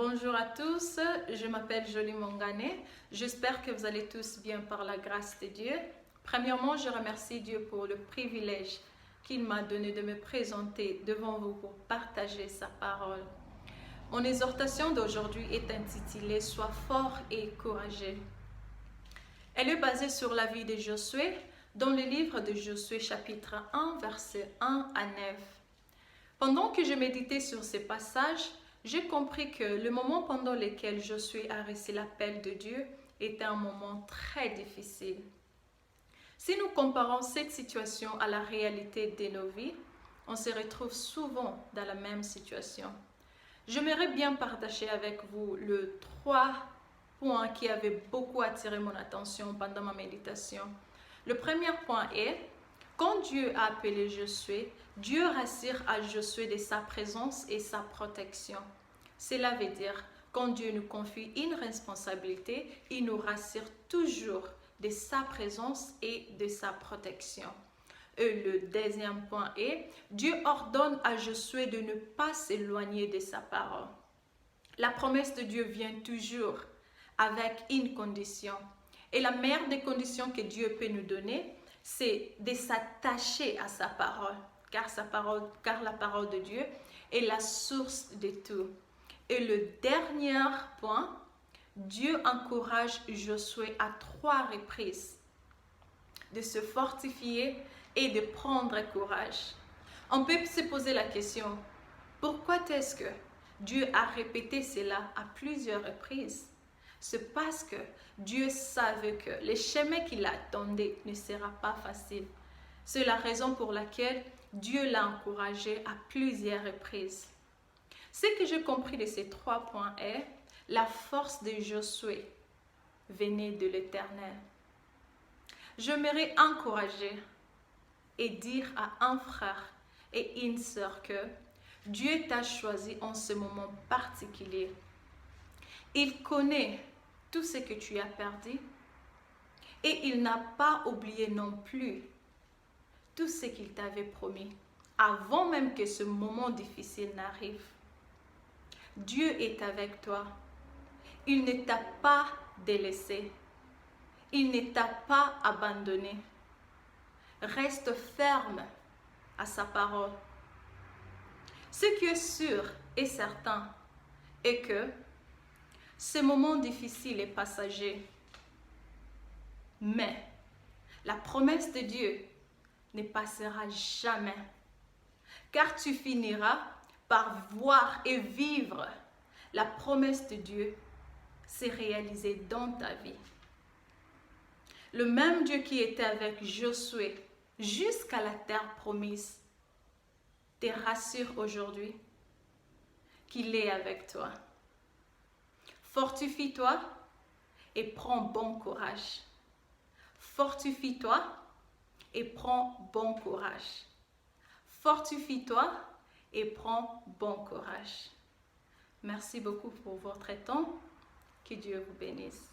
Bonjour à tous, je m'appelle Jolie Mongane. J'espère que vous allez tous bien par la grâce de Dieu. Premièrement, je remercie Dieu pour le privilège qu'il m'a donné de me présenter devant vous pour partager sa parole. Mon exhortation d'aujourd'hui est intitulée « Sois fort et courageux ». Elle est basée sur la vie de Josué dans le livre de Josué chapitre 1, versets 1 à 9. Pendant que je méditais sur ces passages, j'ai compris que le moment pendant lequel Josué a reçu l'appel de Dieu était un moment très difficile. Si nous comparons cette situation à la réalité de nos vies, on se retrouve souvent dans la même situation. J'aimerais bien partager avec vous les 3 points qui avaient beaucoup attiré mon attention pendant ma méditation. Le premier point est, quand Dieu a appelé Josué, Dieu rassure à Josué de sa présence et sa protection. Cela veut dire, quand Dieu nous confie une responsabilité, il nous rassure toujours de sa présence et de sa protection. Et le deuxième point est, Dieu ordonne à Josué de ne pas s'éloigner de sa parole. La promesse de Dieu vient toujours avec une condition. Et la meilleure des conditions que Dieu peut nous donner, c'est de s'attacher à sa parole, car la parole de Dieu est la source de tout. Et le dernier point, Dieu encourage Josué à 3 reprises de se fortifier et de prendre courage. On peut se poser la question, pourquoi est-ce que Dieu a répété cela à plusieurs reprises? C'est parce que Dieu savait que le chemin qu'il attendait ne sera pas facile. C'est la raison pour laquelle Dieu l'a encouragé à plusieurs reprises. Ce que j'ai compris de ces 3 points est, la force de Josué venait de l'Éternel. J'aimerais encourager et dire à un frère et une sœur que Dieu t'a choisi en ce moment particulier. Il connaît tout ce que tu as perdu et il n'a pas oublié non plus tout ce qu'il t'avait promis avant même que ce moment difficile n'arrive. Dieu est avec toi. Il ne t'a pas délaissé. Il ne t'a pas abandonné. Reste ferme à sa parole. Ce qui est sûr et certain est que ce moment difficile est passager. Mais la promesse de Dieu ne passera jamais. Car tu finiras par voir et vivre la promesse de Dieu se réaliser dans ta vie. Le même Dieu qui était avec Josué jusqu'à la terre promise te rassure aujourd'hui qu'il est avec toi. Fortifie-toi et prends bon courage. Fortifie-toi et prends bon courage. Fortifie-toi et prends bon courage. Merci beaucoup pour votre temps. Que Dieu vous bénisse.